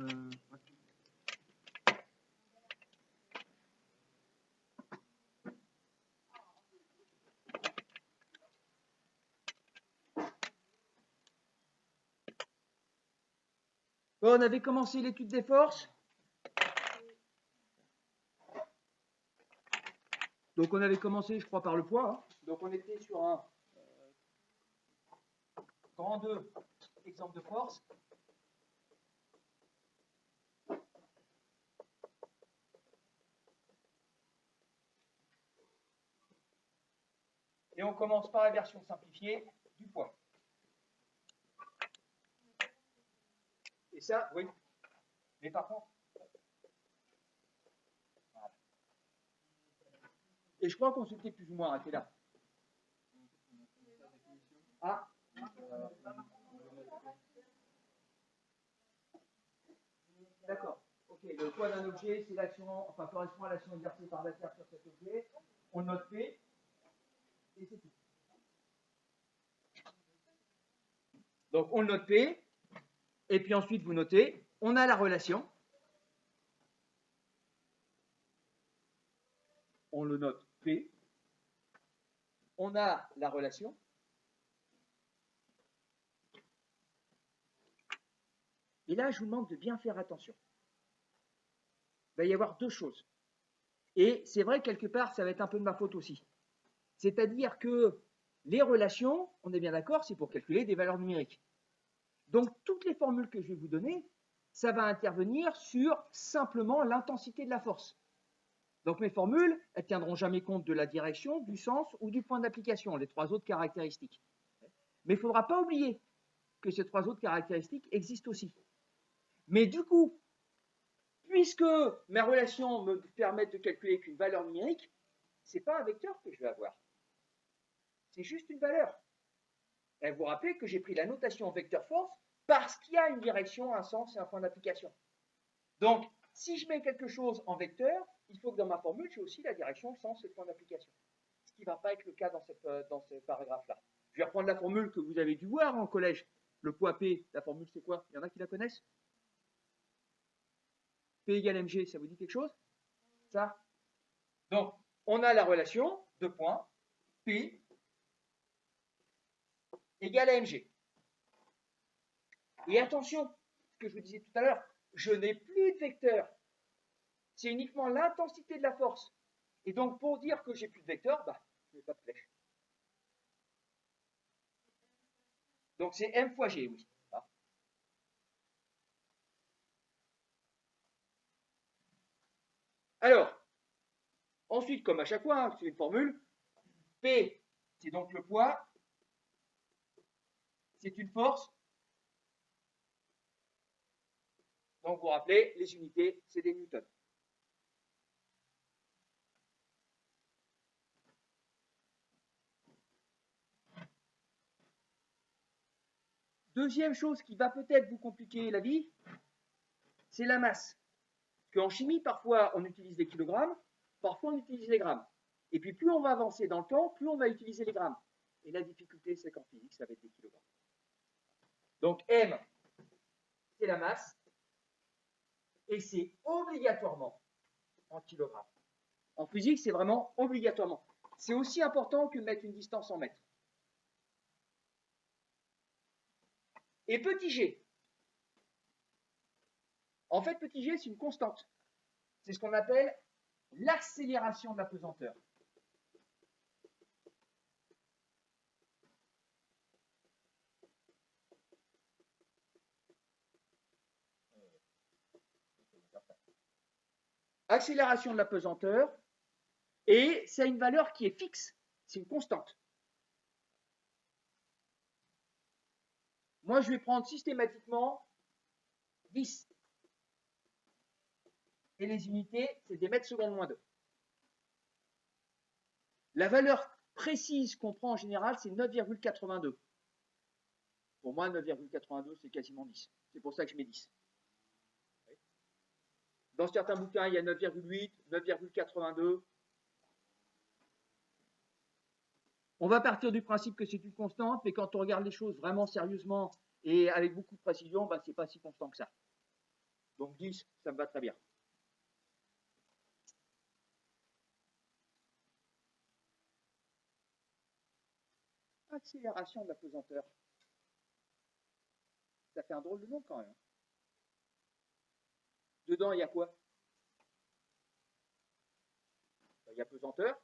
Ouais. Bon, on avait commencé l'étude des forces. Donc on avait commencé, je crois, par le poids. Hein. Donc on était sur un grand 2 exemple de force. Et on commence par la version simplifiée du poids. Et ça, oui. Mais par contre, voilà. Et je crois qu'on s'était plus ou moins arrêté là. Ah. D'accord. Ok, le poids d'un objet, c'est l'action, enfin correspond à l'action exercée par la Terre sur cet objet. On note P, et c'est tout. Donc on note P, et puis ensuite vous notez, on a la relation. On le note P. On a la relation. Et là, je vous demande de bien faire attention. Il va y avoir deux choses. Et c'est vrai, quelque part, ça va être un peu de ma faute aussi. C'est-à-dire que les relations, on est bien d'accord, c'est pour calculer des valeurs numériques. Donc, toutes les formules que je vais vous donner, ça va intervenir sur simplement l'intensité de la force. Donc, mes formules, elles ne tiendront jamais compte de la direction, du sens ou du point d'application, les trois autres caractéristiques. Mais il ne faudra pas oublier que ces trois autres caractéristiques existent aussi. Mais du coup, puisque mes relations me permettent de calculer qu'une valeur numérique, ce n'est pas un vecteur que je vais avoir. C'est juste une valeur. Et vous vous rappelez que j'ai pris la notation vecteur force parce qu'il y a une direction, un sens et un point d'application. Donc, si je mets quelque chose en vecteur, il faut que dans ma formule, j'ai aussi la direction, le sens et le point d'application. Ce qui ne va pas être le cas dans ce paragraphe-là. Je vais reprendre la formule que vous avez dû voir en collège. Le poids P, la formule c'est quoi? Il y en a qui la connaissent? P égale mg, ça vous dit quelque chose? Ça? Donc, on a la relation, deux points, P égale à mg. Et attention, ce que je vous disais tout à l'heure, je n'ai plus de vecteur. C'est uniquement l'intensité de la force. Et donc, pour dire que j'ai plus de vecteur, bah, je n'ai pas de flèche. Donc, c'est m fois g, oui. Alors, ensuite, comme à chaque fois, hein, c'est une formule. P, c'est donc le poids. C'est une force. Donc, vous vous rappelez, les unités, c'est des newtons. Deuxième chose qui va peut-être vous compliquer la vie, c'est la masse. Parce qu'en chimie, parfois, on utilise des kilogrammes, parfois, on utilise les grammes. Et puis, plus on va avancer dans le temps, plus on va utiliser les grammes. Et la difficulté, c'est qu'en physique, ça va être des kilogrammes. Donc, M, c'est la masse, et c'est obligatoirement en kilogrammes. En physique, c'est vraiment obligatoirement. C'est aussi important que de mettre une distance en mètres. Et petit g. En fait, petit g, c'est une constante. C'est ce qu'on appelle l'accélération de la pesanteur. Accélération de la pesanteur, et c'est une valeur qui est fixe, c'est une constante. Moi, je vais prendre systématiquement 10. Et les unités, c'est des mètres secondes moins 2. La valeur précise qu'on prend en général, c'est 9,82. Pour moi, 9,82, c'est quasiment 10. C'est pour ça que je mets 10. Dans certains bouquins, il y a 9,8, 9,82. On va partir du principe que c'est une constante, mais quand on regarde les choses vraiment sérieusement et avec beaucoup de précision, ben, ce n'est pas si constant que ça. Donc 10, ça me va très bien. Accélération de la pesanteur. Ça fait un drôle de nom quand même. Dedans, il y a quoi? Il y a pesanteur.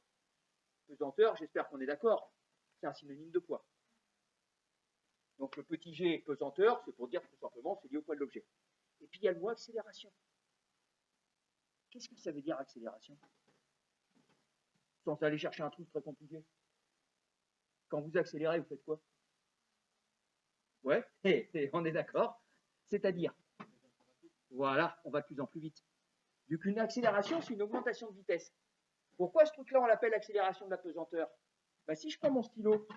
Pesanteur, j'espère qu'on est d'accord. C'est un synonyme de poids. Donc le petit g pesanteur, c'est pour dire tout simplement c'est lié au poids de l'objet. Et puis il y a le mot accélération. Qu'est-ce que ça veut dire accélération? Sans aller chercher un truc très compliqué. Quand vous accélérez, vous faites quoi? Ouais, on est d'accord. C'est-à-dire, voilà, on va de plus en plus vite. Vu qu'une accélération, c'est une augmentation de vitesse. Pourquoi ce truc-là, on l'appelle accélération de la pesanteur? Ben, si je prends mon stylo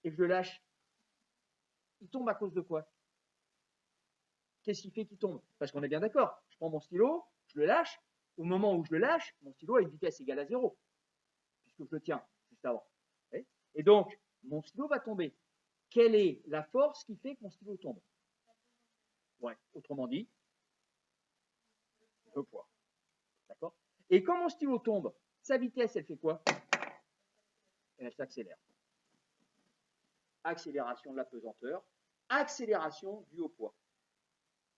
et que je le lâche, il tombe à cause de quoi? Qu'est-ce qui fait qu'il tombe? Parce qu'on est bien d'accord. Je prends mon stylo, je le lâche. Au moment où je le lâche, mon stylo a une vitesse égale à 0, puisque je le tiens juste avant. Et donc, mon stylo va tomber. Quelle est la force qui fait que mon stylo tombe? Ouais, autrement dit, le poids. D'accord? Et quand mon stylo tombe, sa vitesse, elle fait quoi? Elle s'accélère. Accélération de la pesanteur, accélération due au poids.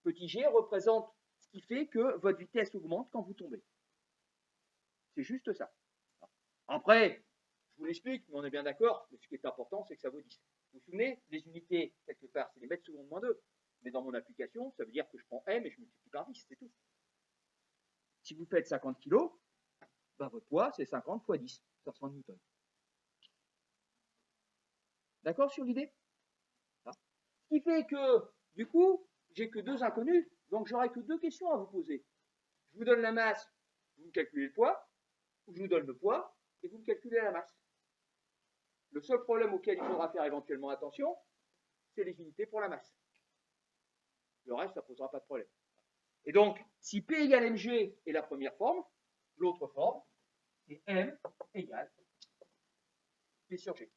Petit g représente ce qui fait que votre vitesse augmente quand vous tombez. C'est juste ça. Après, je vous l'explique, mais on est bien d'accord, mais ce qui est important, c'est que ça vaut 10. Vous vous souvenez, les unités, quelque part, c'est les mètres secondes moins 2. Mais dans mon application, ça veut dire que je prends M et je multiplie par 10, c'est tout. Si vous faites 50 kg, ben votre poids, c'est 50 fois 10, ça sera newton. D'accord sur l'idée? Ce qui fait que, du coup, j'ai que 2 inconnus, donc j'aurai que 2 questions à vous poser. Je vous donne la masse, vous me calculez le poids, ou je vous donne le poids, et vous me calculez la masse. Le seul problème auquel il faudra faire éventuellement attention, c'est les unités pour la masse. Le reste, ça ne posera pas de problème. Et donc, si P égale mg est la première forme, l'autre forme, c'est M égale P sur G.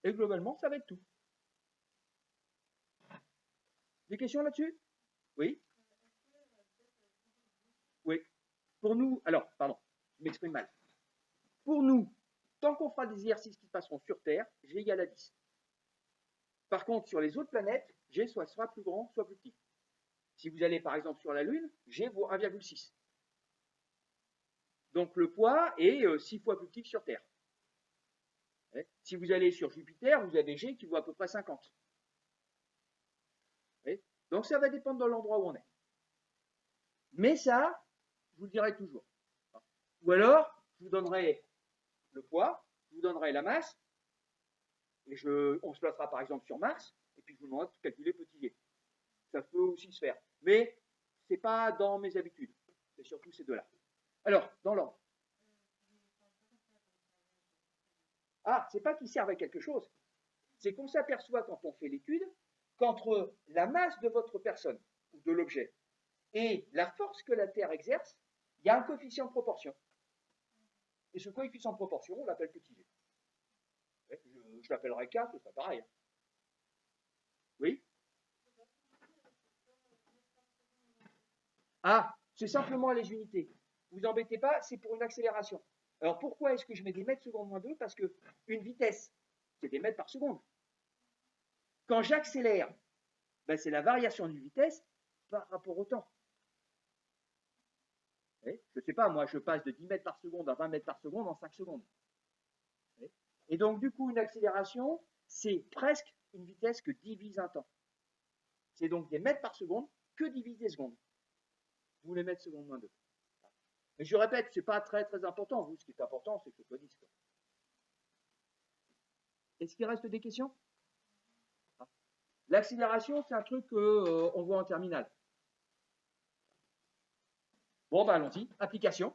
Et globalement, ça va être tout. Des questions là-dessus? Oui? Oui. Pour nous, alors, pardon, je m'exprime mal. Pour nous, tant qu'on fera des exercices qui se passeront sur Terre, G égale à 10. Par contre, sur les autres planètes, G soit sera plus grand, soit plus petit. Si vous allez par exemple sur la Lune, G vaut 1,6. Donc le poids est 6 fois plus petit que sur Terre. Si vous allez sur Jupiter, vous avez G qui vaut à peu près 50. Donc ça va dépendre de l'endroit où on est. Mais ça, je vous le dirai toujours. Ou alors, je vous donnerai le poids, je vous donnerai la masse, et on se placera par exemple sur Mars, et puis je vous demanderai de calculer petit g. Ça peut aussi se faire. Mais ce n'est pas dans mes habitudes. C'est surtout ces deux-là. Alors, dans l'ordre. Ah, c'est pas qu'ils servent à quelque chose. C'est qu'on s'aperçoit quand on fait l'étude qu'entre la masse de votre personne ou de l'objet et la force que la Terre exerce, il y a un coefficient de proportion. Et ce coefficient de proportion, on l'appelle petit g. Je l'appellerai K, ce sera pareil. Oui? Ah, c'est simplement les unités. Vous embêtez pas, c'est pour une accélération. Alors pourquoi est-ce que je mets des mètres secondes moins 2? Parce qu'une vitesse, c'est des mètres par seconde. Quand j'accélère, ben, c'est la variation d'une vitesse par rapport au temps. Je ne sais pas, moi je passe de 10 mètres par seconde à 20 mètres par seconde en 5 secondes. Et donc du coup, une accélération, c'est presque une vitesse que divise un temps. C'est donc des mètres par seconde que divise des secondes. Vous les mètres secondes moins 2. Mais je répète, ce n'est pas très très important. Vous, ce qui est important, c'est que ce soit 10. Est-ce qu'il reste des questions? L'accélération, c'est un truc qu'on voit en terminale. Bon, ben allons-y. Application.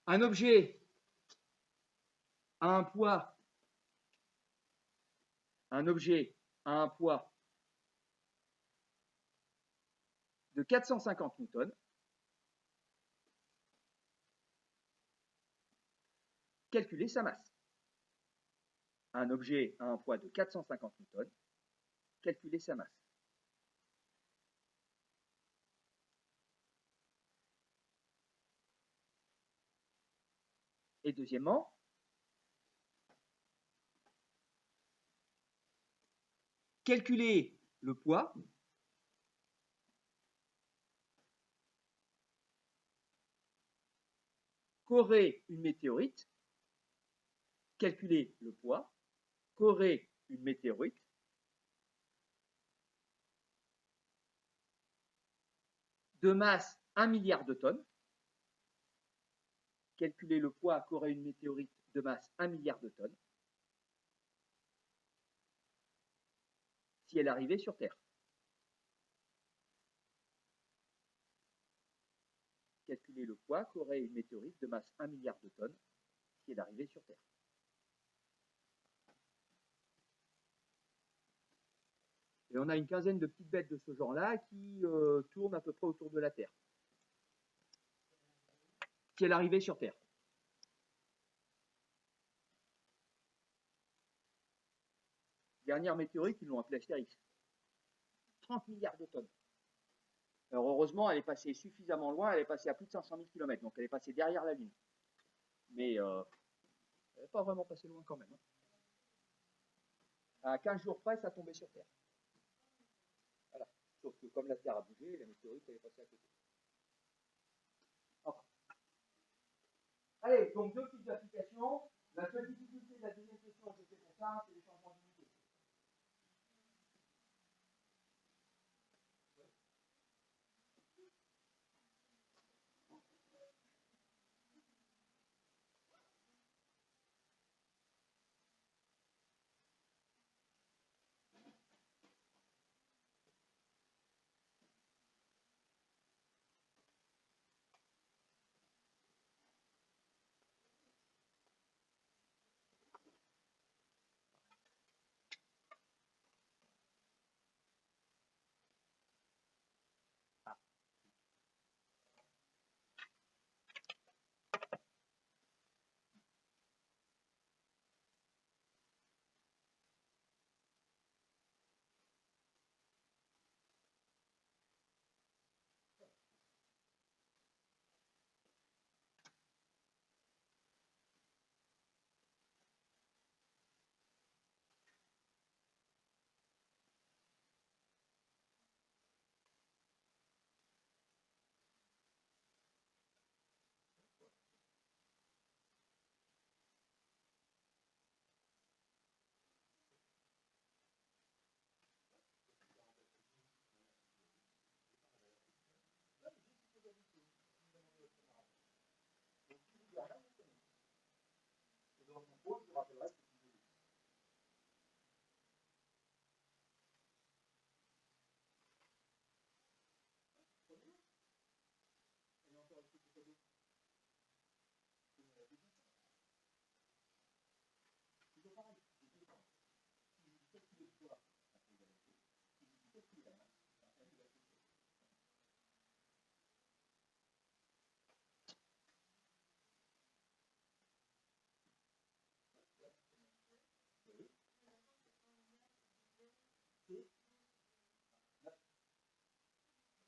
Un objet a un poids, un objet a un poids de 450 newtons, calculez sa masse. Un objet a un poids de 450 newtons, calculez sa masse. Et deuxièmement, calculez le poids qu'aurait une météorite, calculez le poids qu'aurait une météorite de masse 1 milliard de tonnes, calculez le poids qu'aurait une météorite de masse 1 milliard de tonnes si elle arrivait sur Terre. Calculez le poids qu'aurait une météorite de masse 1 milliard de tonnes si elle arrivait sur Terre. Et on a une quinzaine de petites bêtes de ce genre-là qui tournent à peu près autour de la Terre. Si elle arrivait sur Terre. Dernière météorite, ils l'ont appelée Astérix. 30 milliards de tonnes. Alors heureusement, elle est passée suffisamment loin, elle est passée à plus de 500 000 km, donc elle est passée derrière la Lune. Mais elle n'est pas vraiment passée loin quand même. À 15 jours près, ça tombait sur Terre. Voilà. Sauf que comme la Terre a bougé, la météorite elle est passée à côté. Enfin. Allez, donc deux petites applications. La seule difficulté de la deuxième question, je fais pour ça, c'est les changements d'unité.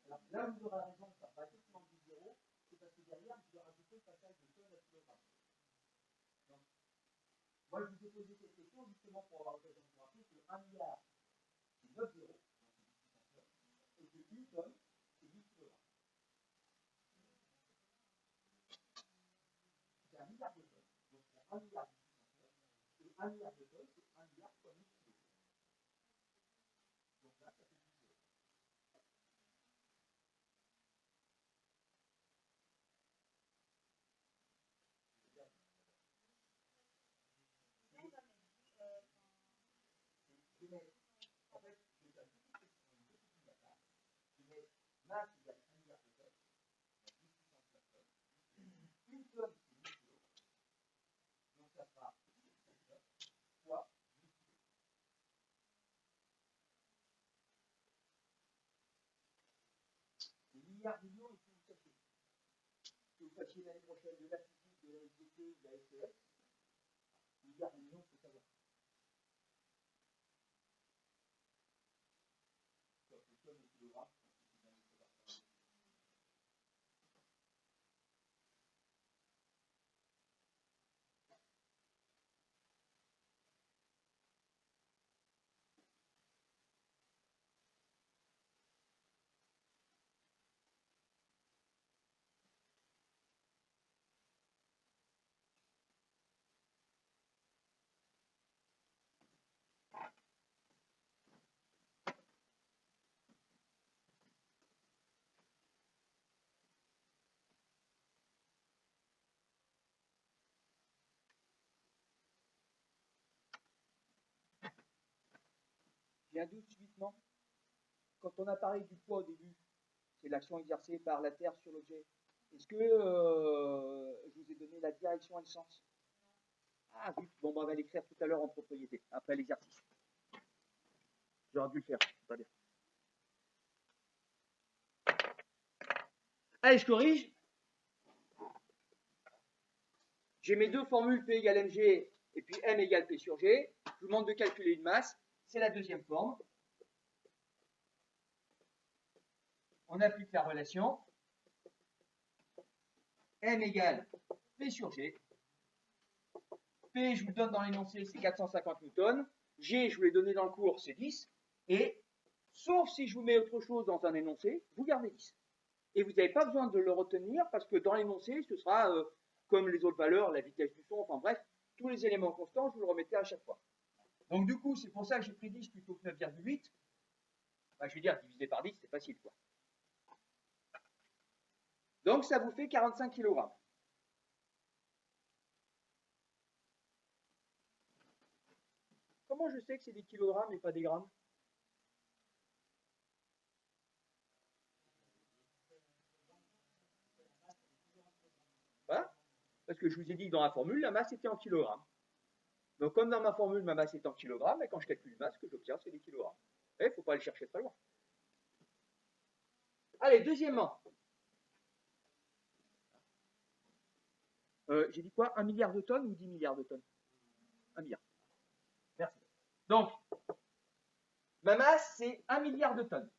Alors, là où vous aurez raison, ça va effectivement du zéro, c'est parce que derrière, vous devez rajouter le passage de tonnes à kilogrammes. Donc, moi, je vous ai posé cette question justement pour avoir l'occasion de vous rappeler que 1 milliard, c'est 9 zéros, et que 1 tonne, c'est 10 kilogrammes. C'est 1 milliard de tonnes. Donc, c'est 1 milliard de tonnes. Et 1 milliard de tonnes, c'est 1 milliard fois 1000 kilos. Donc là, ça fait 10 zéros. En fait, je vais masse égale 1 milliard de tonnes, 10 puissance 9 tonnes. 1 tonne, c'est 1000 kilos. Donc ça sera 10 milliard d'unions, il faut vous sachiez. Que vous fassiez l'année prochaine de la physique, de la SVT ou de la SES, milliard d'unions, il faut savoir. J'ai un doute subitement. Quand on a parlé du poids au début, c'est l'action exercée par la Terre sur l'objet. Est-ce que je vous ai donné la direction et le sens? Ah, vite, bon, on va l'écrire tout à l'heure en propriété, après l'exercice. J'aurais dû le faire, pas bien. Allez, je corrige. J'ai mes deux formules P égale mg et puis M égale P sur G. Je vous demande de calculer une masse. C'est la deuxième forme. On applique la relation. M égale P sur G. P, je vous le donne dans l'énoncé, c'est 450 newtons. G, je vous l'ai donné dans le cours, c'est 10. Et, sauf si je vous mets autre chose dans un énoncé, vous gardez 10. Et vous n'avez pas besoin de le retenir parce que dans l'énoncé, ce sera comme les autres valeurs, la vitesse du son, enfin bref, tous les éléments constants, je vous le remettez à chaque fois. Donc du coup, c'est pour ça que j'ai pris 10 plutôt que 9,8. Bah, je vais dire, divisé par 10, c'est facile, quoi. Donc ça vous fait 45 kg. Comment je sais que c'est des kilogrammes et pas des grammes? Voilà. Parce que je vous ai dit que dans la formule, la masse était en kilogrammes. Donc comme dans ma formule, ma masse est en kilogrammes, et quand je calcule masse, ce que j'obtiens, c'est des kilogrammes. Il ne faut pas aller chercher très loin. Allez, deuxièmement. J'ai dit quoi? 1 milliard de tonnes ou 10 milliards de tonnes? 1 milliard. Merci. Donc, ma masse, c'est 1 milliard de tonnes.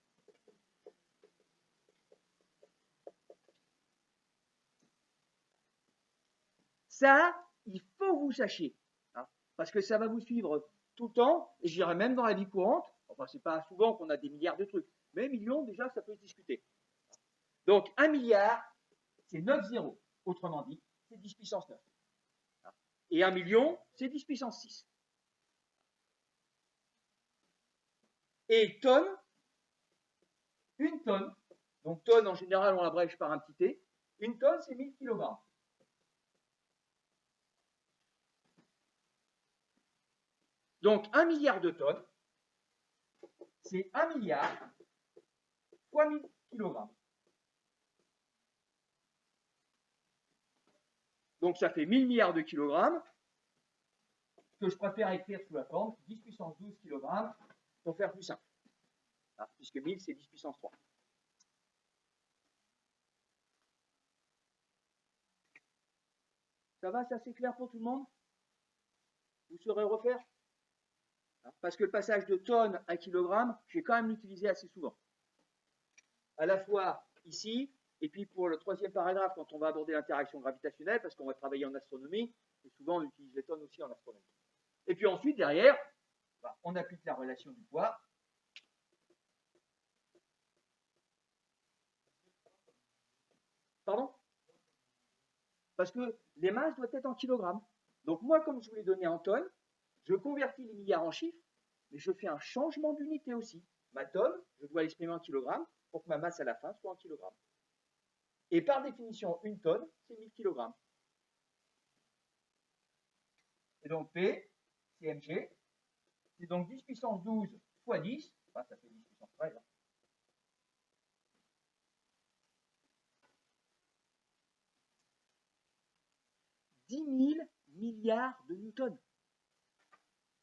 Ça, il faut que vous sachiez. Hein, parce que ça va vous suivre tout le temps, et je dirais même dans la vie courante. Enfin, c'est pas souvent qu'on a des milliards de trucs. Mais millions, déjà, ça peut se discuter. Donc, 1 milliard, c'est 9 zéros. Autrement dit, c'est 10 puissance 9. Et 1 million, c'est 10 puissance 6. Et tonne, une tonne, donc tonne en général on l'abrège par un petit t, une tonne c'est 1000 kg. Donc 1 milliard de tonnes, c'est 1 milliard fois 1000 kg. Donc ça fait 1000 milliards de kilogrammes, que je préfère écrire sous la forme 10 puissance 12 kg pour faire plus simple. Puisque 1000 c'est 10 puissance 3. Ça va, c'est assez clair pour tout le monde? Vous saurez refaire? Parce que le passage de tonnes à kilogrammes, je vais quand même l'utiliser assez souvent. À la fois ici, et puis pour le troisième paragraphe, quand on va aborder l'interaction gravitationnelle, parce qu'on va travailler en astronomie, et souvent on utilise les tonnes aussi en astronomie. Et puis ensuite, derrière, on applique la relation du poids. Pardon? Parce que les masses doivent être en kilogrammes. Donc moi, comme je vous l'ai donné en tonnes, je convertis les milliards en chiffres, mais je fais un changement d'unité aussi. Ma tonne, je dois l'exprimer en kilogrammes pour que ma masse à la fin soit en kilogrammes. Et par définition, une tonne, c'est 1000 kilogrammes. Et donc P, c'est mg. C'est donc 10 puissance 12 fois 10. Enfin, ça fait 10 puissance 13. 10 000 milliards de newtons.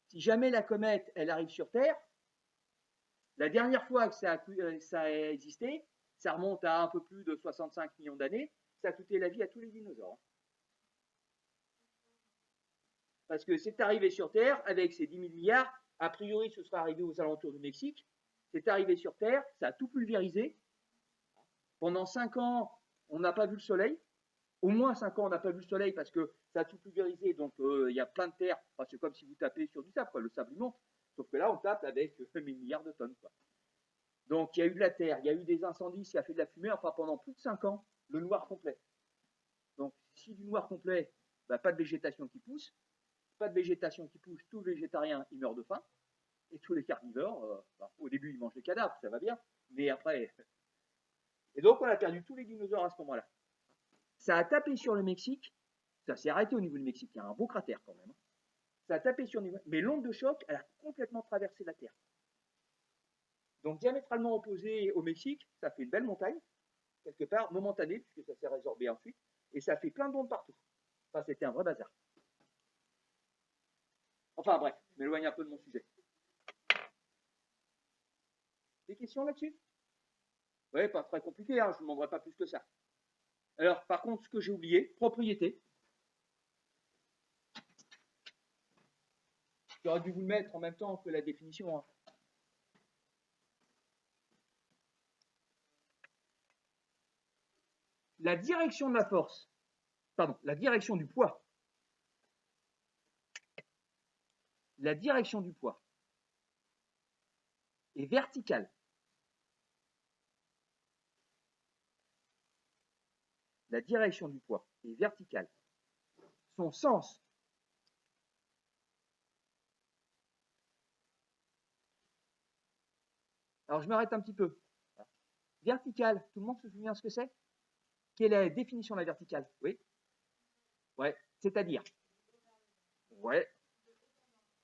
Si jamais la comète, elle arrive sur Terre, la dernière fois que ça a existé, ça remonte à un peu plus de 65 millions d'années, ça a coûté la vie à tous les dinosaures. Parce que c'est arrivé sur Terre avec ces 10 000 milliards, a priori ce sera arrivé aux alentours du Mexique, c'est arrivé sur Terre, ça a tout pulvérisé. Pendant 5 ans, on n'a pas vu le soleil. Au moins 5 ans, on n'a pas vu le soleil parce que ça a tout pulvérisé, donc il y a plein de terre. Enfin, c'est comme si vous tapez sur du sable, quoi. Le sable monte. Sauf que là, on tape avec 1000 milliards de tonnes, quoi. Donc il y a eu de la terre, il y a eu des incendies, ça a fait de la fumée, enfin pendant plus de 5 ans, le noir complet. Donc si du noir complet, bah, pas de végétation qui pousse, pas de végétation qui pousse, tout végétarien, il meurt de faim, et tous les carnivores, bah, au début ils mangent les cadavres, ça va bien, mais après... Et donc on a perdu tous les dinosaures à ce moment-là. Ça a tapé sur le Mexique, ça s'est arrêté au niveau du Mexique, il y a un beau cratère quand même. Ça a tapé sur le niveau, mais l'onde de choc, elle a complètement traversé la Terre. Donc diamétralement opposé au Mexique, ça fait une belle montagne, quelque part, momentanée, puisque ça s'est résorbé ensuite, et ça fait plein d'ondes partout. Enfin, c'était un vrai bazar. Enfin bref, je m'éloigne un peu de mon sujet. Des questions là-dessus? Oui, pas très compliqué, hein, je ne vous demanderai pas plus que ça. Alors, par contre, ce que j'ai oublié, propriété. J'aurais dû vous le mettre en même temps que la définition. Hein. La direction de la force, pardon, la direction du poids. La direction du poids est verticale. La direction du poids est verticale. Son sens alors je m'arrête un petit peu. Verticale, tout le monde se souvient ce que c'est? Quelle est la définition de la verticale? Oui. Ouais, c'est-à-dire? Ouais.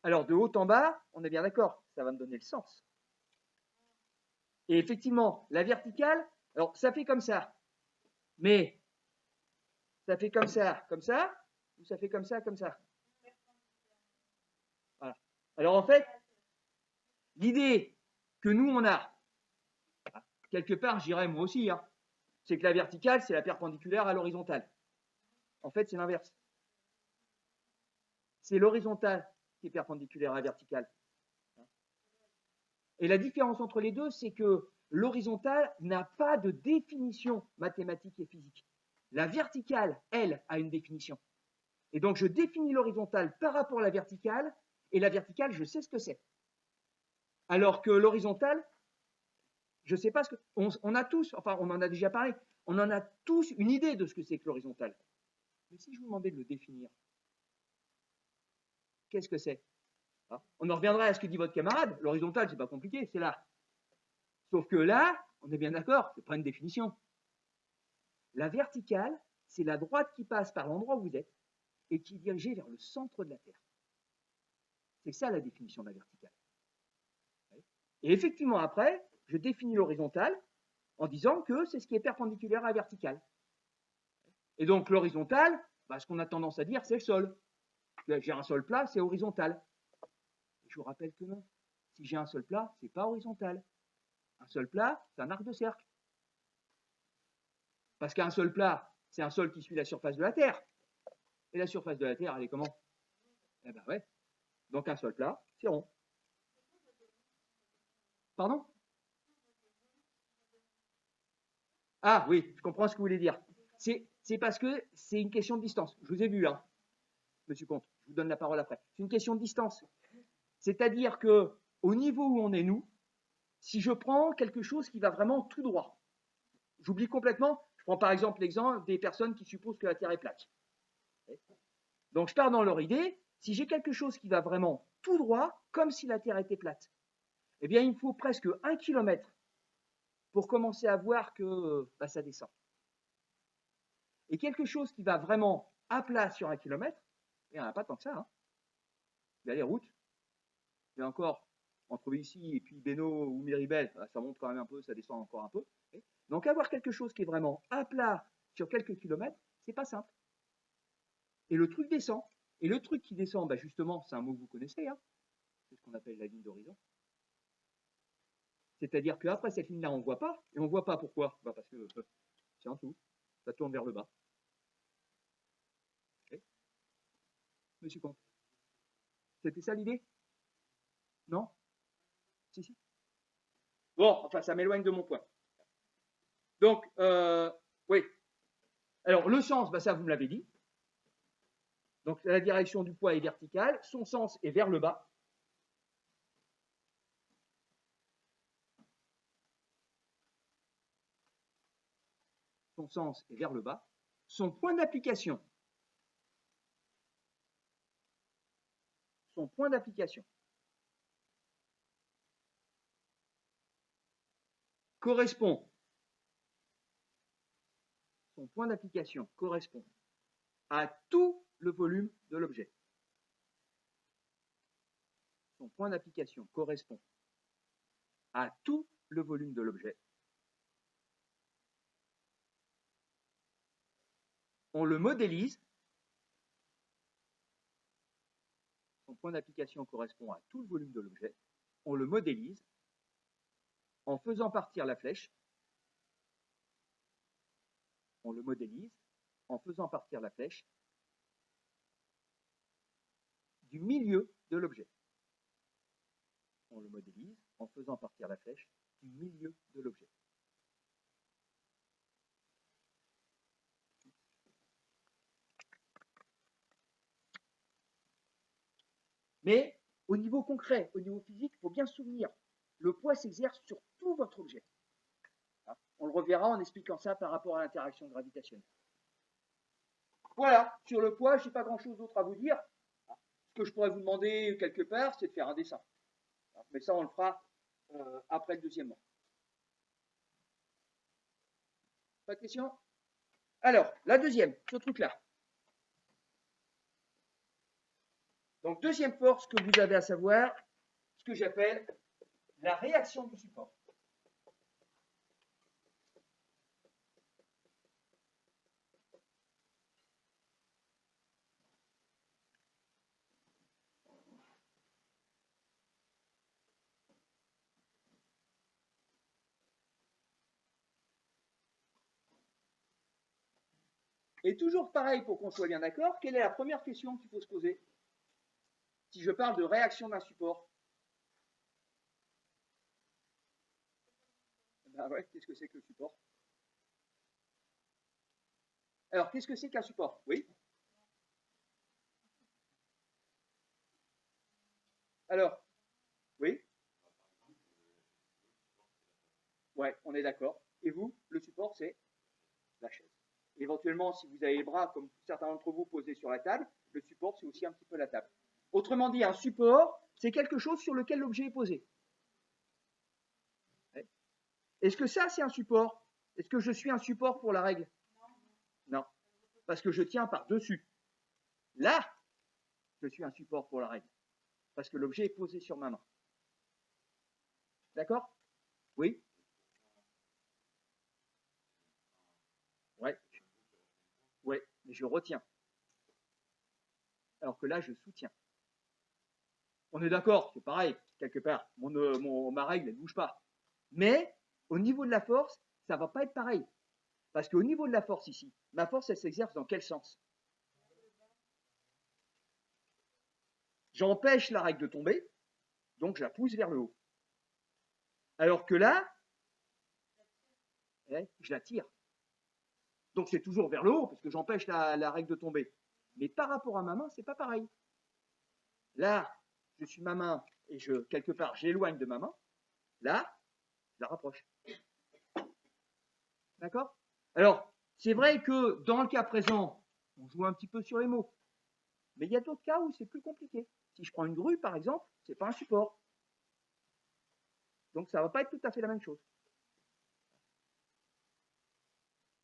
Alors de haut en bas, on est bien d'accord, ça va me donner le sens. Et effectivement, la verticale, alors ça fait comme ça, mais ça fait comme ça, ou ça fait comme ça, comme ça. Voilà. Alors en fait, l'idée que nous on a, quelque part, j'irais moi aussi, hein, c'est que la verticale, c'est la perpendiculaire à l'horizontale. En fait, c'est l'inverse. C'est l'horizontale qui est perpendiculaire à la verticale. Et la différence entre les deux, c'est que l'horizontale n'a pas de définition mathématique et physique. La verticale, elle, a une définition. Et donc, je définis l'horizontale par rapport à la verticale, et la verticale, je sais ce que c'est. Alors que l'horizontale, je ne sais pas ce que... On a tous, enfin, on en a déjà parlé, on en a tous une idée de ce que c'est que l'horizontale. Mais si je vous demandais de le définir, qu'est-ce que c'est? On en reviendra à ce que dit votre camarade. L'horizontale, c'est pas compliqué, c'est là. Sauf que là, on est bien d'accord, c'est pas une définition. La verticale, c'est la droite qui passe par l'endroit où vous êtes et qui est dirigée vers le centre de la Terre. C'est ça la définition de la verticale. Et effectivement, après, je définis l'horizontale en disant que c'est ce qui est perpendiculaire à la verticale. Et donc l'horizontale, bah, ce qu'on a tendance à dire, c'est le sol. J'ai un sol plat, c'est horizontal. Et je vous rappelle que non. Si j'ai un sol plat, c'est pas horizontal. Un sol plat, c'est un arc de cercle. Parce qu'un sol plat, c'est un sol qui suit la surface de la Terre. Et la surface de la Terre, elle est comment? Eh ben ouais. Donc un sol plat, c'est rond. Pardon? Ah oui, je comprends ce que vous voulez dire. C'est parce que c'est une question de distance. Je vous ai vu, hein, monsieur Comte. Je vous donne la parole après. C'est une question de distance. C'est-à-dire que au niveau où on est nous, si je prends quelque chose qui va vraiment tout droit, j'oublie complètement, je prends par exemple l'exemple des personnes qui supposent que la Terre est plate. Donc je pars dans leur idée, si j'ai quelque chose qui va vraiment tout droit, comme si la Terre était plate, eh bien il me faut presque 1 kilomètre pour commencer à voir que bah, ça descend. Et quelque chose qui va vraiment à plat sur 1 kilomètre, il n'y en a pas tant que ça. Hein. Il y a les routes, et encore, entre ici et puis Bénaud ou Méribel, ça monte quand même un peu, ça descend encore un peu. Donc avoir quelque chose qui est vraiment à plat sur quelques kilomètres, c'est pas simple. Et le truc descend. Et le truc qui descend, bah justement, c'est un mot que vous connaissez, hein, c'est ce qu'on appelle la ligne d'horizon. C'est-à-dire qu'après cette ligne-là, on ne voit pas. Et on ne voit pas pourquoi? Bah parce que c'est en dessous. Ça tourne vers le bas. Okay. Monsieur Comte. C'était ça l'idée? Non? Si. Bon, enfin, ça m'éloigne de mon point. Donc, oui. Alors, le sens, bah, ça, vous me l'avez dit. Donc, la direction du poids est verticale. Son sens est vers le bas. Son sens est vers le bas. Son point d'application. Son point d'application correspond. Son point d'application correspond à tout le volume de l'objet. Son point d'application correspond à tout le volume de l'objet. On le modélise. Son point d'application correspond à tout le volume de l'objet. On le modélise en faisant partir la flèche. On le modélise en faisant partir la flèche du milieu de l'objet. On le modélise en faisant partir la flèche du milieu de l'objet. Mais au niveau concret, au niveau physique, il faut bien se souvenir, le poids s'exerce sur tout votre objet. On le reverra en expliquant ça par rapport à l'interaction gravitationnelle. Voilà, sur le poids, je n'ai pas grand-chose d'autre à vous dire. Ce que je pourrais vous demander quelque part, c'est de faire un dessin. Mais ça, on le fera après le deuxième mois. Pas de questions? Alors, la deuxième, ce truc-là. Donc, deuxième force que vous avez à savoir, ce que j'appelle la réaction du support. Et toujours pareil, pour qu'on soit bien d'accord, quelle est la première question qu'il faut se poser si je parle de réaction d'un support? Ben ouais, qu'est-ce que c'est que le support? Alors, qu'est-ce que c'est qu'un support? Oui? Alors, oui? Ouais, on est d'accord. Et vous, le support, c'est la chaise. Éventuellement, si vous avez les bras, comme certains d'entre vous, posés sur la table, le support, c'est aussi un petit peu la table. Autrement dit, un support, c'est quelque chose sur lequel l'objet est posé. Est-ce que ça, c'est un support? Est-ce que je suis un support pour la règle? Non, parce que je tiens par-dessus. Là, je suis un support pour la règle, parce que l'objet est posé sur ma main. D'accord? Oui? Ouais. Ouais, mais je retiens. Alors que là, je soutiens. On est d'accord, c'est pareil, quelque part. Ma règle, elle ne bouge pas. Mais au niveau de la force, ça ne va pas être pareil. Parce qu'au niveau de la force ici, ma force, elle s'exerce dans quel sens? J'empêche la règle de tomber, donc je la pousse vers le haut. Alors que là, je la tire. Donc c'est toujours vers le haut, parce que j'empêche la règle de tomber. Mais par rapport à ma main, c'est pas pareil. Là, je suis ma main et quelque part, j'éloigne de ma main. Là, je la rapproche. D'accord? Alors, c'est vrai que dans le cas présent, on joue un petit peu sur les mots. Mais il y a d'autres cas où c'est plus compliqué. Si je prends une grue, par exemple, c'est pas un support. Donc ça ne va pas être tout à fait la même chose.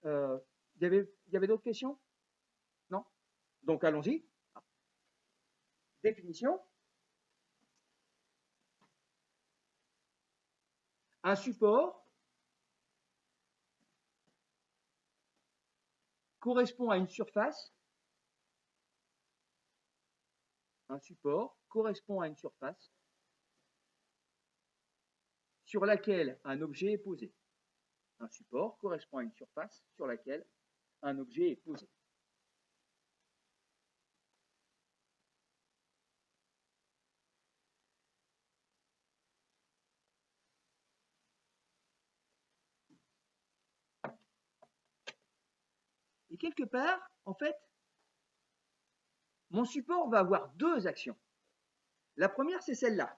Il y avait d'autres questions? Non? Donc allons-y. Définition. Un support correspond à une surface. Un support correspond à une surface sur laquelle un objet est posé. Un support correspond à une surface sur laquelle un objet est posé. Et quelque part, en fait, mon support va avoir deux actions. La première, c'est celle-là.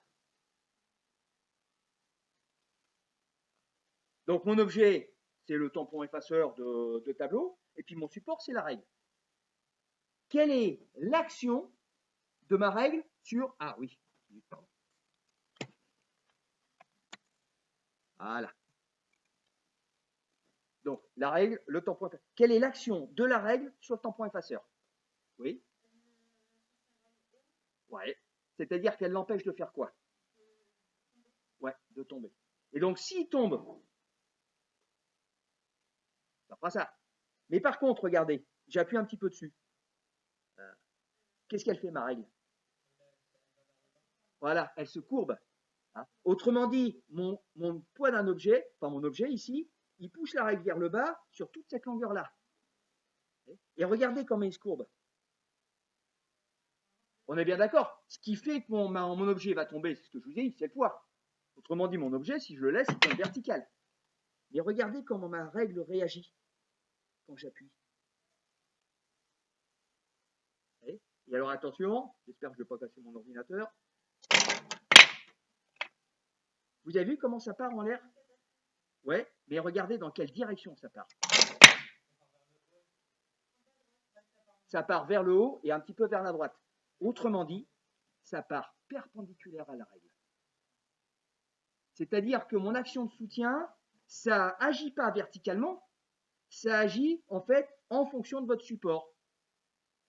Donc mon objet, c'est le tampon effaceur de tableau, et puis mon support, c'est la règle. Quelle est l'action de ma règle sur... Ah oui. Voilà. Donc la règle, le tampon effaceur. Quelle est l'action de la règle sur le tampon effaceur? Oui. Ouais. C'est-à-dire qu'elle l'empêche de faire quoi? Ouais, de tomber. Et donc s'il tombe, ça fera ça. Mais par contre, regardez, j'appuie un petit peu dessus. Qu'est-ce qu'elle fait, ma règle? Voilà, elle se courbe. Hein. Autrement dit, mon poids d'un objet, enfin mon objet ici, il pousse la règle vers le bas sur toute cette longueur-là. Et regardez comment il se courbe. On est bien d'accord. Ce qui fait que mon objet va tomber, c'est ce que je vous ai dit, c'est le poids. Autrement dit, mon objet, si je le laisse, il tombe vertical. Mais regardez comment ma règle réagit quand j'appuie. Et alors attention, j'espère que je ne vais pas casser mon ordinateur. Vous avez vu comment ça part en l'air? Ouais, mais regardez dans quelle direction ça part. Ça part vers le haut et un petit peu vers la droite. Autrement dit, ça part perpendiculaire à la règle. C'est-à-dire que mon action de soutien, ça agit pas verticalement, ça agit en fait en fonction de votre support.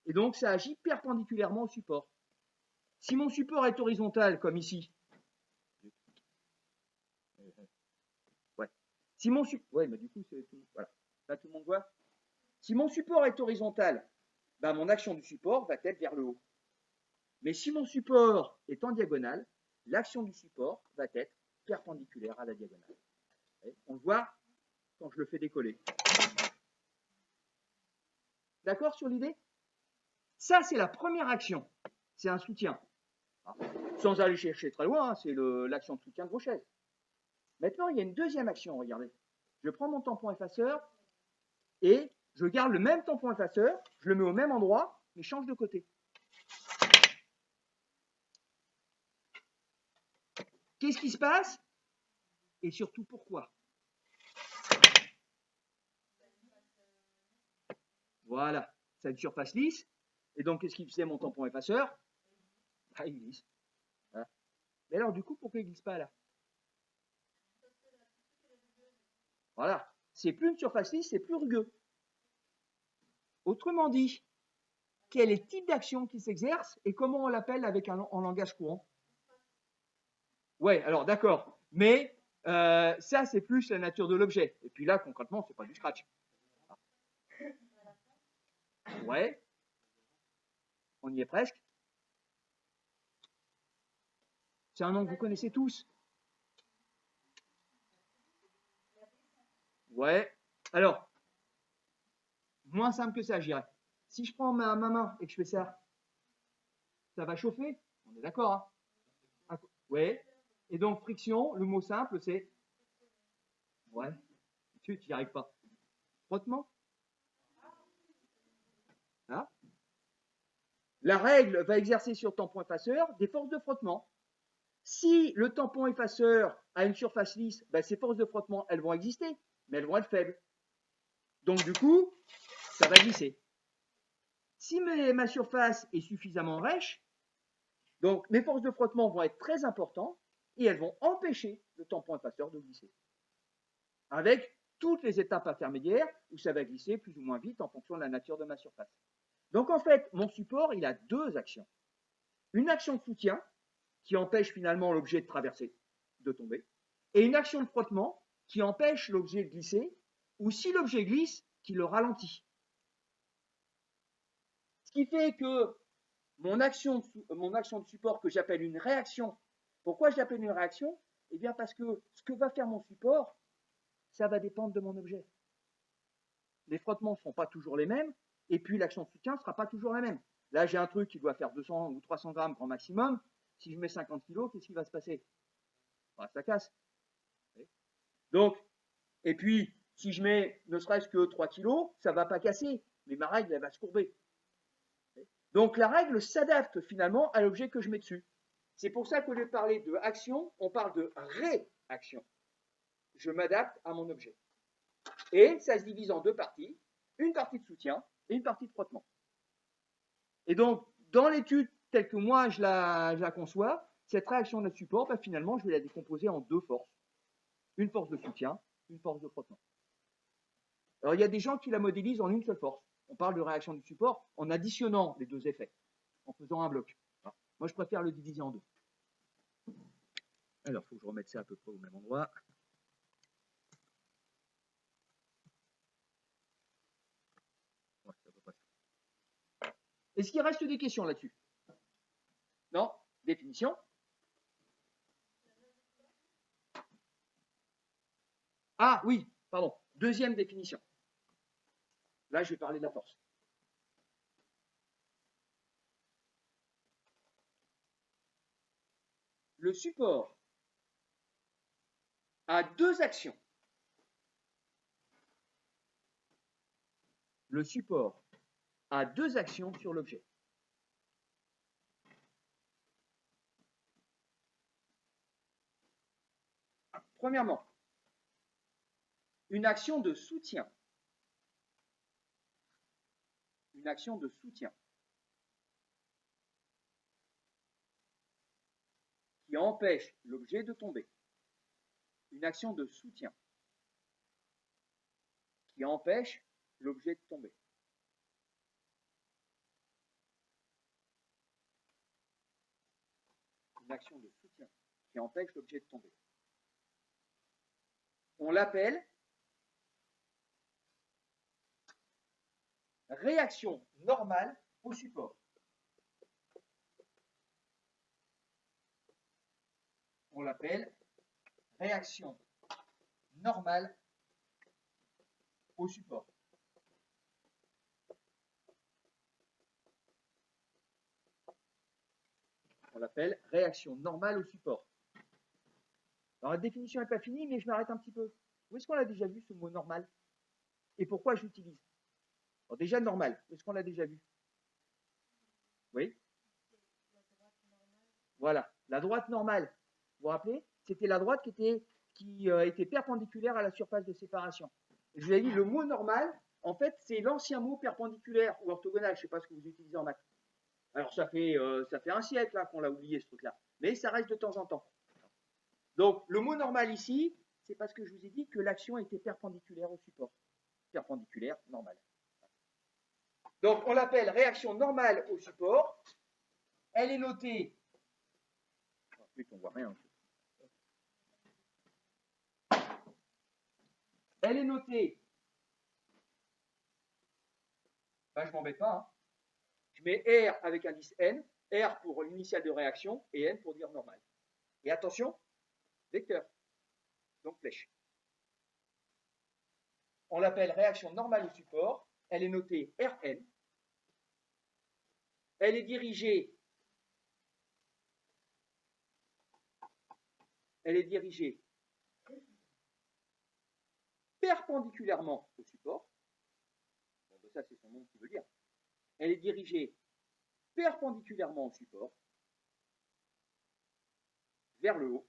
Et donc ça agit perpendiculairement au support. Si mon support est horizontal, comme ici, ouais. Si mon ouais, mais du coup, voilà. Là, tout le monde voit. Si mon support est horizontal, ben, mon action du support va être vers le haut. Mais si mon support est en diagonale, l'action du support va être perpendiculaire à la diagonale. On le voit quand je le fais décoller. D'accord sur l'idée? Ça, c'est la première action. C'est un soutien. Sans aller chercher très loin, hein, c'est l'action de soutien de vos chaises. Maintenant, il y a une deuxième action, regardez. Je prends mon tampon effaceur et je garde le même tampon effaceur, je le mets au même endroit, mais change de côté. Qu'est-ce qui se passe? Et surtout, pourquoi? Voilà, ça a une surface lisse. Et donc, qu'est-ce qu'il faisait mon tampon effaceur? Ah, il glisse. Voilà. Mais alors, du coup, pourquoi il ne glisse pas là? Voilà, c'est plus une surface lisse, c'est plus rugueux. Autrement dit, quel est le type d'action qui s'exerce et comment on l'appelle en langage courant? Ouais, alors d'accord. Mais ça, c'est plus la nature de l'objet. Et puis là, concrètement, c'est pas du scratch. Ouais, on y est presque. C'est un nom que vous connaissez tous. Ouais. Alors, moins simple que ça, je dirais. Si je prends ma main et que je fais ça, ça va chauffer? On est d'accord, hein? Ouais. Et donc, friction, le mot simple, c'est... Ouais. Tu n'y arrives pas. Frottement? Hein? La règle va exercer sur le tampon effaceur des forces de frottement. Si le tampon effaceur a une surface lisse, ben, ces forces de frottement, elles vont exister, mais elles vont être faibles. Donc, du coup, ça va glisser. Si ma surface est suffisamment rêche, donc mes forces de frottement vont être très importantes et elles vont empêcher le tampon effaceur de glisser. Avec toutes les étapes intermédiaires où ça va glisser plus ou moins vite en fonction de la nature de ma surface. Donc, en fait, mon support, il a deux actions. Une action de soutien qui empêche finalement l'objet de traverser, de tomber, et une action de frottement qui empêche l'objet de glisser, ou si l'objet glisse, qui le ralentit. Ce qui fait que mon action de support que j'appelle une réaction, pourquoi je l'appelle une réaction? Eh bien parce que ce que va faire mon support, ça va dépendre de mon objet. Les frottements ne seront pas toujours les mêmes, et puis l'action de soutien ne sera pas toujours la même. Là, j'ai un truc qui doit faire 200 ou 300 grammes grand maximum. Si je mets 50 kg, qu'est-ce qui va se passer? Bah, ça casse. Donc, et puis, si je mets ne serait-ce que 3 kg, ça ne va pas casser, mais ma règle, elle va se courber. Donc, la règle s'adapte finalement à l'objet que je mets dessus. C'est pour ça qu'au lieu de parler de action, on parle de réaction. Je m'adapte à mon objet. Et ça se divise en deux parties, une partie de soutien et une partie de frottement. Et donc, dans l'étude telle que moi je la conçois, cette réaction de support, bah, finalement, je vais la décomposer en deux forces. Une force de soutien, une force de frottement. Alors, il y a des gens qui la modélisent en une seule force. On parle de réaction du support en additionnant les deux effets, en faisant un bloc. Alors, moi, je préfère le diviser en deux. Alors, il faut que je remette ça à peu près au même endroit. Ouais, c'est à peu près ça. Est-ce qu'il reste des questions là-dessus? Non? Définition? Ah oui, pardon. Deuxième définition. Là, je vais parler de la force. Le support a deux actions. Le support a deux actions sur l'objet. Premièrement, une action de soutien. Une action de soutien qui empêche l'objet de tomber. Une action de soutien qui empêche l'objet de tomber. Une action de soutien qui empêche l'objet de tomber. On l'appelle réaction normale au support. On l'appelle réaction normale au support. On l'appelle réaction normale au support. Alors la définition n'est pas finie, mais je m'arrête un petit peu. Où est-ce qu'on a déjà vu ce mot normal? Et pourquoi je l'utilise? Alors déjà normal, où est-ce qu'on l'a déjà vu? Oui. Voilà, la droite normale. Vous vous rappelez? C'était la droite qui était perpendiculaire à la surface de séparation. Et je vous ai dit, le mot normal, en fait, c'est l'ancien mot perpendiculaire ou orthogonal, je ne sais pas ce que vous utilisez en maths. Alors ça fait un siècle qu'on l'a oublié ce truc-là, mais ça reste de temps en temps. Donc le mot normal ici, c'est parce que je vous ai dit que l'action était perpendiculaire au support. Perpendiculaire, normal. Donc on l'appelle réaction normale au support. Elle est notée. On voit rien. Elle est notée. Ben, je ne m'embête pas. Hein. Je mets R avec indice N, R pour l'initiale de réaction et N pour dire normal. Et attention, vecteur, donc flèche. On l'appelle réaction normale au support. Elle est notée Rn. Elle est dirigée perpendiculairement au support. Bon, ben ça, c'est son nom qui veut dire. Elle est dirigée perpendiculairement au support vers le haut.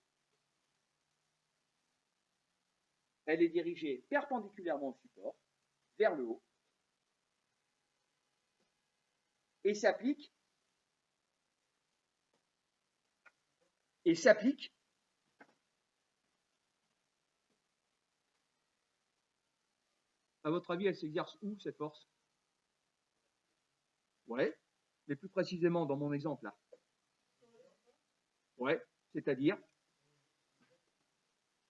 Elle est dirigée perpendiculairement au support vers le haut et s'applique à votre avis, elle s'exerce où cette force? Ouais, mais plus précisément dans mon exemple là. Ouais, c'est-à-dire.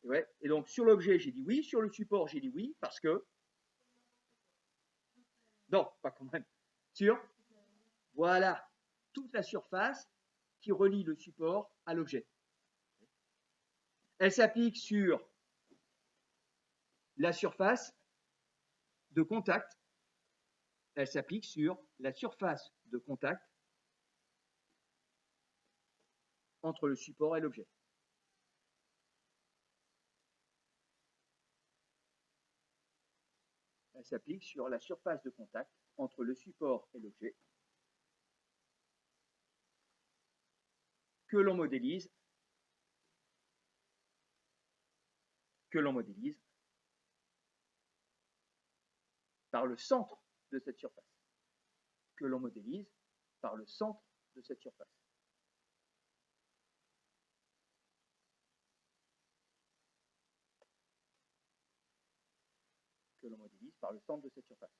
Ouais, et donc sur l'objet, j'ai dit oui, sur le support, j'ai dit oui, parce que. Non, pas quand même. Sur, voilà, toute la surface qui relie le support à l'objet. Elle s'applique sur la surface de contact. Elle s'applique sur la surface de contact entre le support et l'objet. Elle s'applique sur la surface de contact entre le support et l'objet que l'on modélise par le centre de cette surface. Que l'on modélise par le centre de cette surface. Que l'on modélise par le centre de cette surface.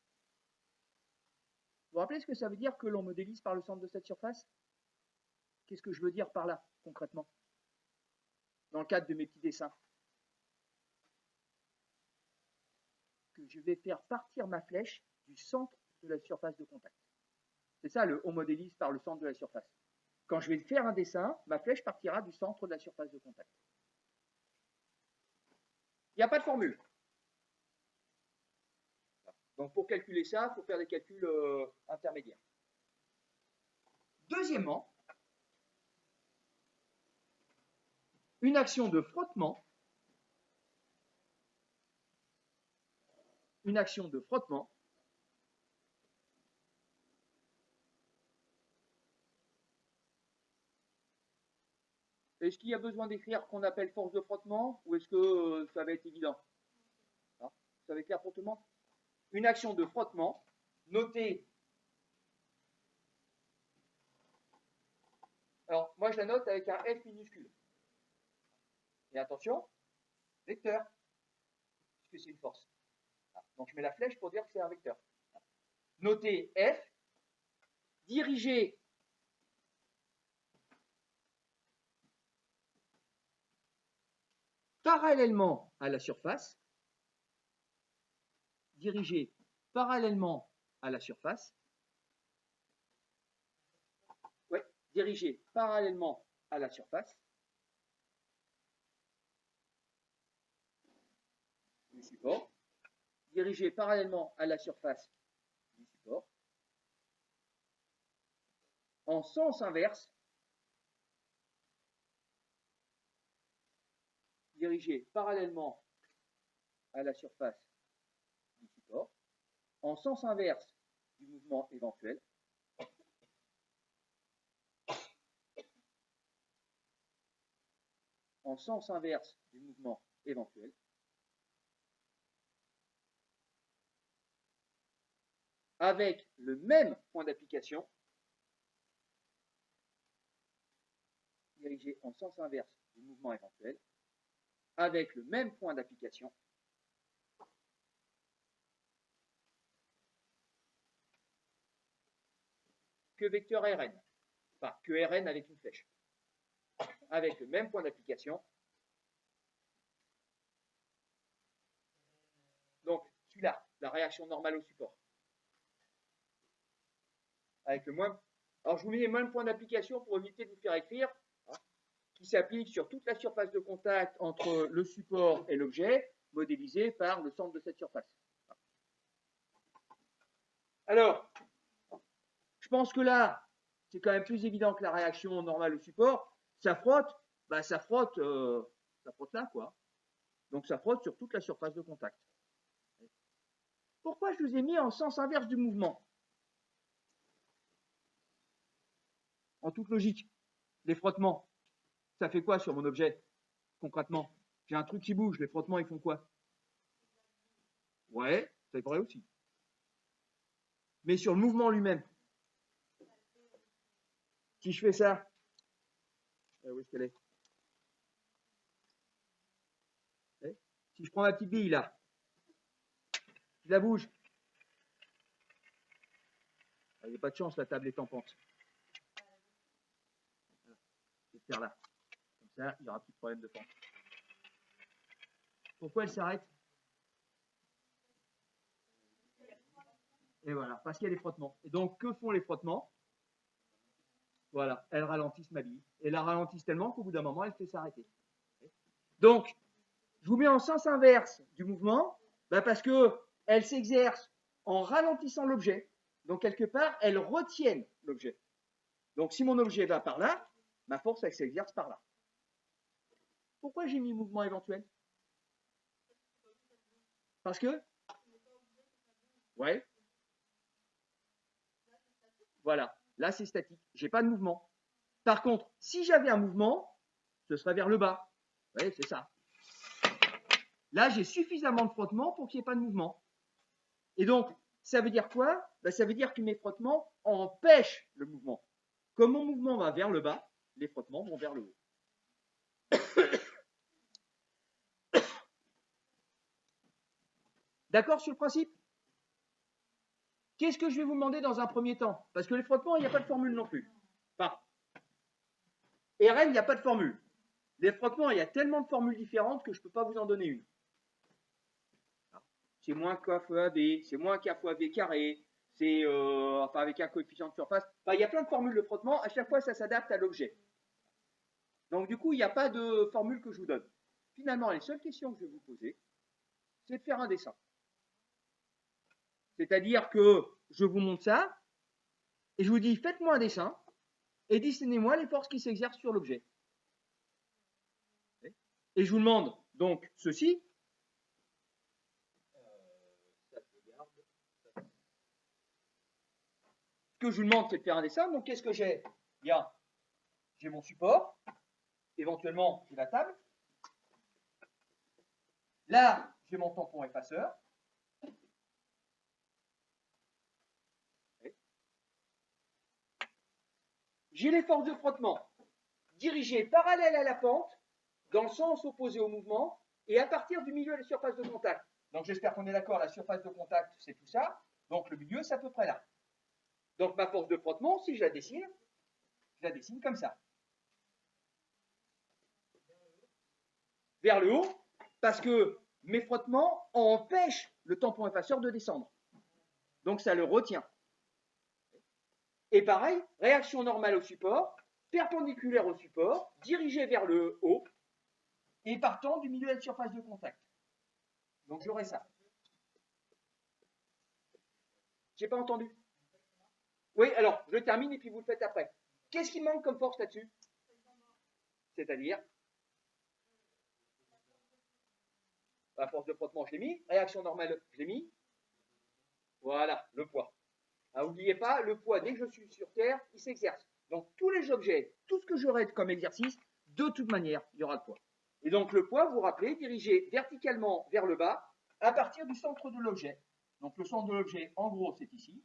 Vous vous rappelez ce que ça veut dire que l'on modélise par le centre de cette surface? Qu'est-ce que je veux dire par là, concrètement, dans le cadre de mes petits dessins? Que je vais faire partir ma flèche du centre de la surface de contact. C'est ça le on modélise par le centre de la surface. Quand je vais faire un dessin, ma flèche partira du centre de la surface de contact. Il n'y a pas de formule. Donc pour calculer ça, il faut faire des calculs intermédiaires. Deuxièmement, une action de frottement. Une action de frottement est-ce qu'il y a besoin d'écrire qu'on appelle force de frottement ou est-ce que ça va être évident? Ça va être clair pour tout le monde? Une action de frottement, notée. Alors, moi je la note avec un F minuscule. Et attention, vecteur, puisque c'est une force. Donc je mets la flèche pour dire que c'est un vecteur. Notez F, dirigé parallèlement à la surface, dirigé parallèlement à la surface, dirigé parallèlement à la surface du support, dirigé parallèlement à la surface du support, en sens inverse, dirigé parallèlement à la surface du support, en sens inverse du mouvement éventuel, en sens inverse du mouvement éventuel, avec le même point d'application, dirigé en sens inverse du mouvement éventuel, avec le même point d'application, que vecteur Rn, enfin que Rn avec une flèche, avec le même point d'application. Donc celui-là, la réaction normale au support. Avec le moins. Alors je vous mets les mêmes points d'application pour éviter de vous faire écrire, qui s'applique sur toute la surface de contact entre le support et l'objet, modélisé par le centre de cette surface. Alors, je pense que là, c'est quand même plus évident que la réaction normale au support. Ça frotte, ça frotte là, quoi. Donc ça frotte sur toute la surface de contact. Pourquoi je vous ai mis en sens inverse du mouvement? En toute logique, les frottements, ça fait quoi sur mon objet, concrètement? J'ai un truc qui bouge, les frottements, ils font quoi? Ouais, c'est vrai aussi. Mais sur le mouvement lui-même, si je fais ça, où est-ce qu'elle est? Si je prends ma petite bille là, je la bouge. Il n'y a pas de chance, la table est en pente. Je vais faire là. Comme ça, il n'y aura plus de problème de pente. Pourquoi elle s'arrête? Et voilà, parce qu'il y a les frottements. Et donc, que font les frottements? Voilà, elles ralentissent ma bille. Et la ralentissent tellement qu'au bout d'un moment, elle fait s'arrêter. Donc, je vous mets en sens inverse du mouvement, parce qu'elle s'exerce en ralentissant l'objet. Donc, quelque part, elles retiennent l'objet. Donc, si mon objet va par là, ma force, elle s'exerce par là. Pourquoi j'ai mis mouvement éventuel? Parce que, ouais, voilà, là c'est statique, j'ai pas de mouvement. Par contre, si j'avais un mouvement, ce serait vers le bas. Vous voyez, c'est ça. Là, j'ai suffisamment de frottement pour qu'il n'y ait pas de mouvement. Et donc, ça veut dire quoi? Ça veut dire que mes frottements empêchent le mouvement. Comme mon mouvement va vers le bas, les frottements vont vers le haut. D'accord sur le principe? Qu'est-ce que je vais vous demander dans un premier temps? Parce que les frottements, il n'y a pas de formule non plus. Enfin, Rn, il n'y a pas de formule. Les frottements, il y a tellement de formules différentes que je ne peux pas vous en donner une. C'est moins K fois AB, c'est moins K fois V carré, c'est enfin avec un coefficient de surface. Enfin, il y a plein de formules de frottement, à chaque fois ça s'adapte à l'objet. Donc du coup, il n'y a pas de formule que je vous donne. Finalement, les seules questions que je vais vous poser, c'est de faire un dessin. C'est-à-dire que je vous montre ça, et je vous dis, faites-moi un dessin, et dessinez-moi les forces qui s'exercent sur l'objet. Et je vous demande donc ceci. Ce que je vous demande, c'est de faire un dessin. Donc qu'est-ce que j'ai? Bien, j'ai mon support, éventuellement j'ai la table. Là, j'ai mon tampon effaceur. J'ai les forces de frottement dirigées parallèles à la pente, dans le sens opposé au mouvement, et à partir du milieu de la surface de contact. Donc j'espère qu'on est d'accord, la surface de contact, c'est tout ça. Donc le milieu, c'est à peu près là. Donc ma force de frottement, si je la dessine comme ça. Vers le haut, parce que mes frottements empêchent le tampon effaceur de descendre. Donc ça le retient. Et pareil, réaction normale au support, perpendiculaire au support, dirigée vers le haut, et partant du milieu de la surface de contact. Donc j'aurai ça. J'ai pas entendu. Oui, alors je termine et puis vous le faites après. Qu'est-ce qui manque comme force là-dessus? C'est-à-dire la force de frottement, je l'ai mis. Réaction normale, je l'ai mis. Voilà, le poids. N'oubliez pas, le poids, dès que je suis sur Terre, il s'exerce. Donc tous les objets, tout ce que j'aurai comme exercice, de toute manière, il y aura le poids. Et donc le poids, vous vous rappelez, dirigé verticalement vers le bas, à partir du centre de l'objet. Donc le centre de l'objet, en gros, c'est ici.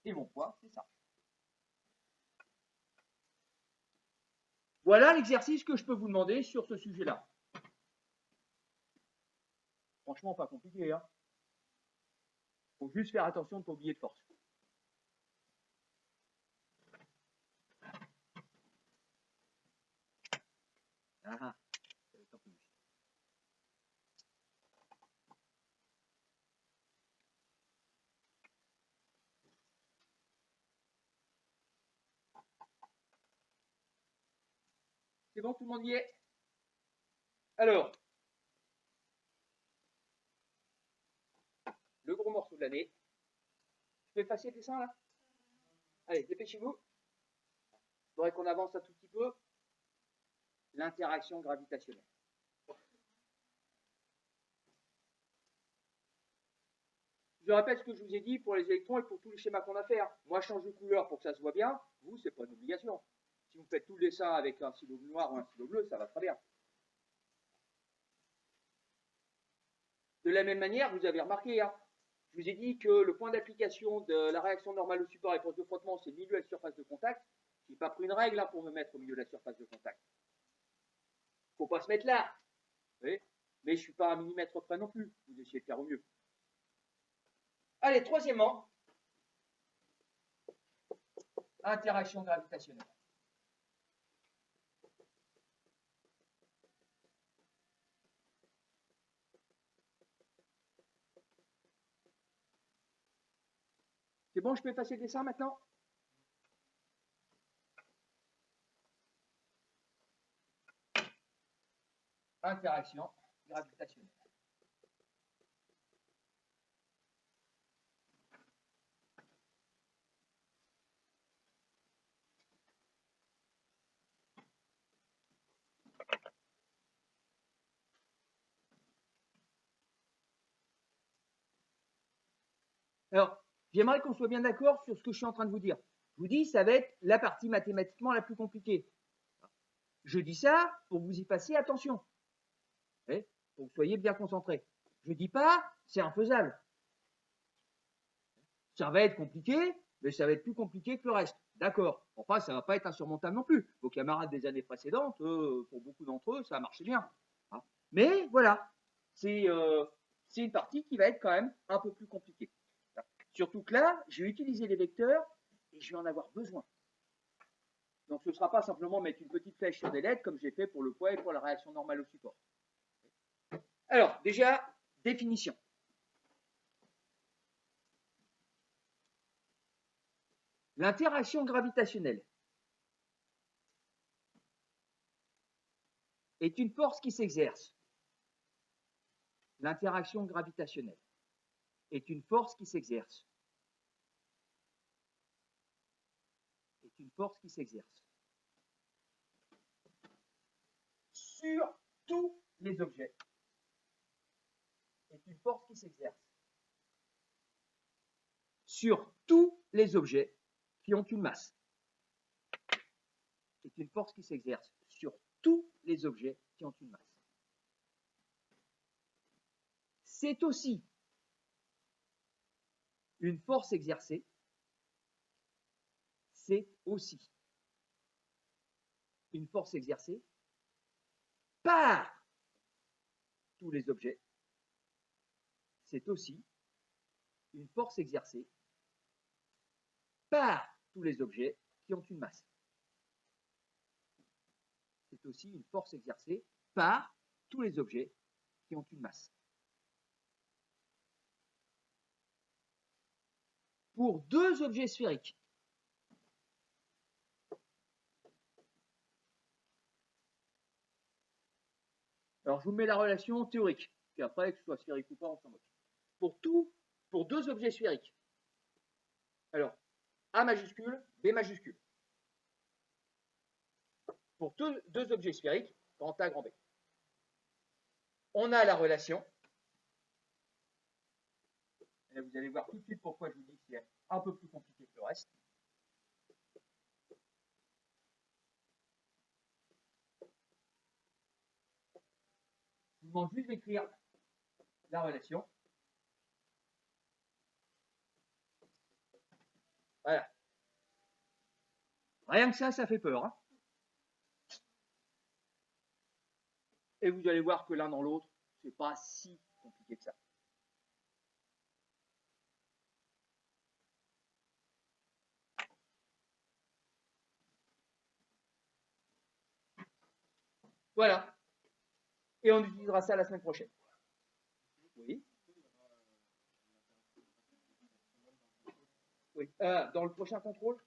Et mon poids, c'est ça. Voilà l'exercice que je peux vous demander sur ce sujet-là. Franchement, pas compliqué. Hein. Faut juste faire attention de ne pas oublier de force. Ah, c'est bon, tout le monde y est? Alors, le gros morceau de l'année. Je peux effacer le dessin là? Allez, dépêchez-vous. Il faudrait qu'on avance un tout petit peu. L'interaction gravitationnelle. Je répète ce que je vous ai dit pour les électrons et pour tous les schémas qu'on a fait. Moi, je change de couleur pour que ça se voit bien. Vous, c'est pas une obligation. Si vous faites tout le dessin avec un stylo noir ou un stylo bleu, ça va très bien. De la même manière, vous avez remarqué, je vous ai dit que le point d'application de la réaction normale au support et force de frottement, c'est le milieu de la surface de contact. Je n'ai pas pris une règle pour me mettre au milieu de la surface de contact. Il ne faut pas se mettre là. Mais je ne suis pas à un millimètre près non plus. Vous essayez de faire au mieux. Allez, troisièmement, interaction gravitationnelle. C'est bon, je peux effacer le dessin maintenant? interaction gravitationnelle. Alors, j'aimerais qu'on soit bien d'accord sur ce que je suis en train de vous dire. Je vous dis, ça va être la partie mathématiquement la plus compliquée. Je dis ça pour que vous y fassiez attention, pour que vous soyez bien concentrés. Je ne dis pas, c'est infaisable. Ça va être compliqué, mais ça va être plus compliqué que le reste. D'accord. Enfin, ça ne va pas être insurmontable non plus. Vos camarades des années précédentes, pour beaucoup d'entre eux, ça a marché bien. Mais voilà, c'est une partie qui va être quand même un peu plus compliquée. Surtout que là, je vais utiliser les vecteurs et je vais en avoir besoin. Donc ce ne sera pas simplement mettre une petite flèche sur des lettres comme j'ai fait pour le poids et pour la réaction normale au support. Alors, déjà, définition. L'interaction gravitationnelle est une force qui s'exerce. L'interaction gravitationnelle est une force qui s'exerce. Est une force qui s'exerce sur tous les objets. Est une force qui s'exerce sur tous les objets qui ont une masse. C'est une force qui s'exerce sur tous les objets qui ont une masse. C'est aussi une force exercée. C'est aussi une force exercée par tous les objets. C'est aussi une force exercée par tous les objets qui ont une masse. C'est aussi une force exercée par tous les objets qui ont une masse. Pour deux objets sphériques, alors je vous mets la relation théorique, puis après, que ce soit sphérique ou pas, on s'en moque. Pour deux objets sphériques, alors A majuscule, B majuscule. Pour deux objets sphériques, grand A, grand B. On a la relation. Et là, vous allez voir tout de suite pourquoi je vous dis que c'est un peu plus compliqué que le reste. Je vous demande juste d'écrire la relation. Voilà. Rien que ça fait peur. Hein. Et vous allez voir que l'un dans l'autre, c'est pas si compliqué que ça. Voilà. Et on utilisera ça la semaine prochaine. Oui. Oui. Dans le prochain contrôle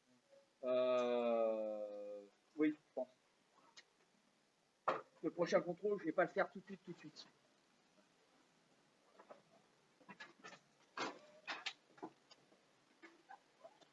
oui, je pense. Le prochain contrôle, je ne vais pas le faire tout de suite.